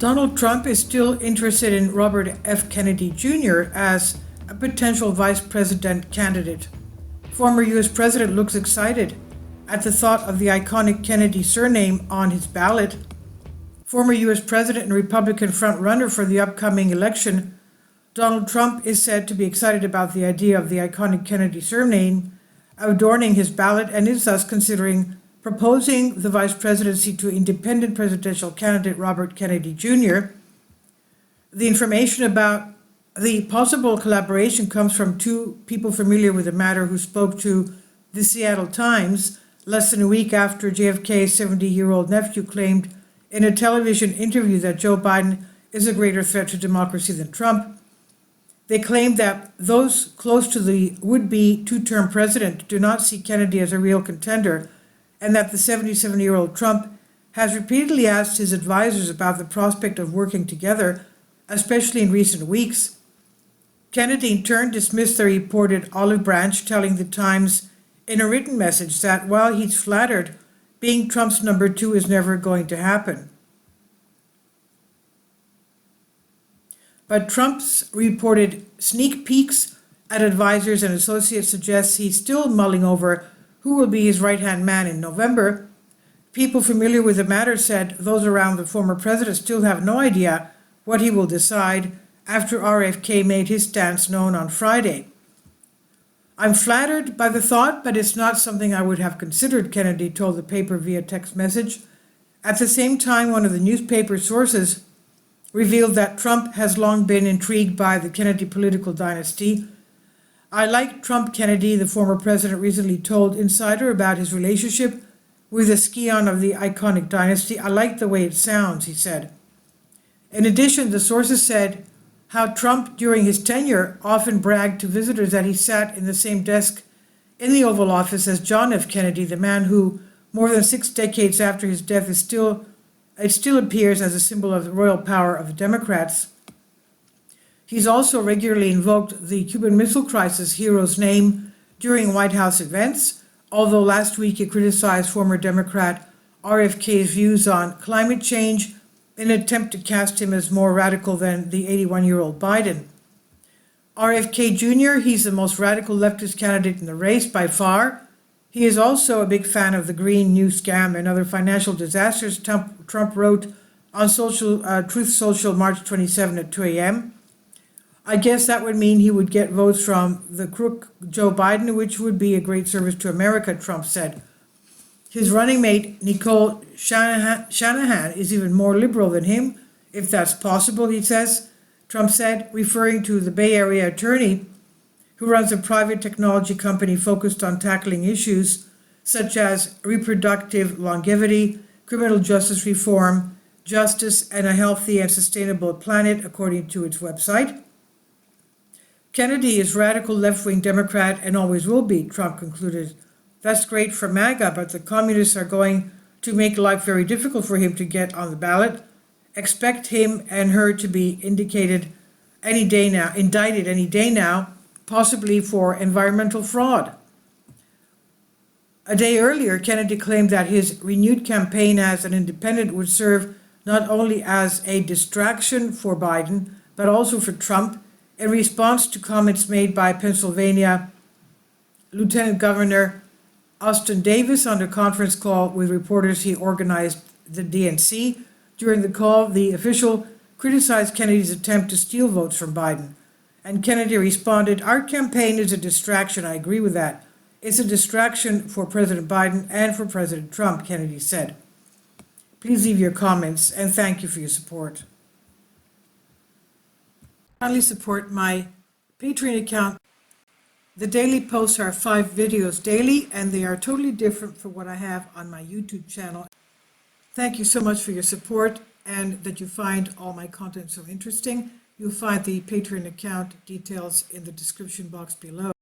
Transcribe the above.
Donald Trump is still interested in Robert F. Kennedy Jr. as a potential vice president candidate. Former U.S. President looks excited at the thought of the iconic Kennedy surname on his ballot. Former U.S. President and Republican frontrunner for the upcoming election, Donald Trump is said to be excited about the idea of the iconic Kennedy surname adorning his ballot and is thus considering proposing the vice presidency to independent presidential candidate Robert Kennedy Jr. The information about the possible collaboration comes from two people familiar with the matter who spoke to the Seattle Times less than a week after JFK's 70-year-old nephew claimed in a television interview that Joe Biden is a greater threat to democracy than Trump. They claimed that those close to the would-be two-term president do not see Kennedy as a real contender, and that the 77-year-old Trump has repeatedly asked his advisors about the prospect of working together, especially in recent weeks. Kennedy in turn dismissed the reported olive branch, telling the Times in a written message that while he's flattered, being Trump's number two is never going to happen. But Trump's reported sneak peeks at advisors and associates suggests he's still mulling over who will be his right-hand man in November. People familiar with the matter said those around the former president still have no idea what he will decide after RFK made his stance known on Friday. "I'm flattered by the thought, but it's not something I would have considered," Kennedy told the paper via text message. At the same time, one of the newspaper sources revealed that Trump has long been intrigued by the Kennedy political dynasty. "I like Trump Kennedy," the former president recently told Insider about his relationship with the scion of the iconic dynasty. "I like the way it sounds," he said. In addition, the sources said how Trump, during his tenure, often bragged to visitors that he sat in the same desk in the Oval Office as John F. Kennedy, the man who, more than 6 decades after his death, it still appears as a symbol of the royal power of the Democrats. He's also regularly invoked the Cuban Missile Crisis hero's name during White House events, although last week he criticized former Democrat RFK's views on climate change in an attempt to cast him as more radical than the 81-year-old Biden. RFK Jr., he's the most radical leftist candidate in the race by far. He is also a big fan of the Green New Scam and other financial disasters, Trump wrote on Truth Social March 27 at 2 a.m. "I guess that would mean he would get votes from the crook Joe Biden, which would be a great service to America," Trump said. His running mate, Nicole Shanahan, is even more liberal than him, if that's possible, he says, Trump said, referring to the Bay Area attorney who runs a private technology company focused on tackling issues such as reproductive longevity, criminal justice reform, justice, and a healthy and sustainable planet, according to its website. "Kennedy is radical left-wing Democrat and always will be," Trump concluded. "That's great for MAGA, but the communists are going to make life very difficult for him to get on the ballot. Expect him and her to be indicted any day now, possibly for environmental fraud." A day earlier, Kennedy claimed that his renewed campaign as an independent would serve not only as a distraction for Biden, but also for Trump, in response to comments made by Pennsylvania Lieutenant Governor Austin Davis on a conference call with reporters he organized the DNC. During the call, the official criticized Kennedy's attempt to steal votes from Biden. And Kennedy responded, "Our campaign is a distraction. I agree with that. It's a distraction for President Biden and for President Trump," Kennedy said. Please leave your comments, and thank you for your support. Kindly support my Patreon account. The daily posts are 5 videos daily, and they are totally different from what I have on my YouTube channel. Thank you so much for your support and that you find all my content so interesting. You'll find the Patreon account details in the description box below.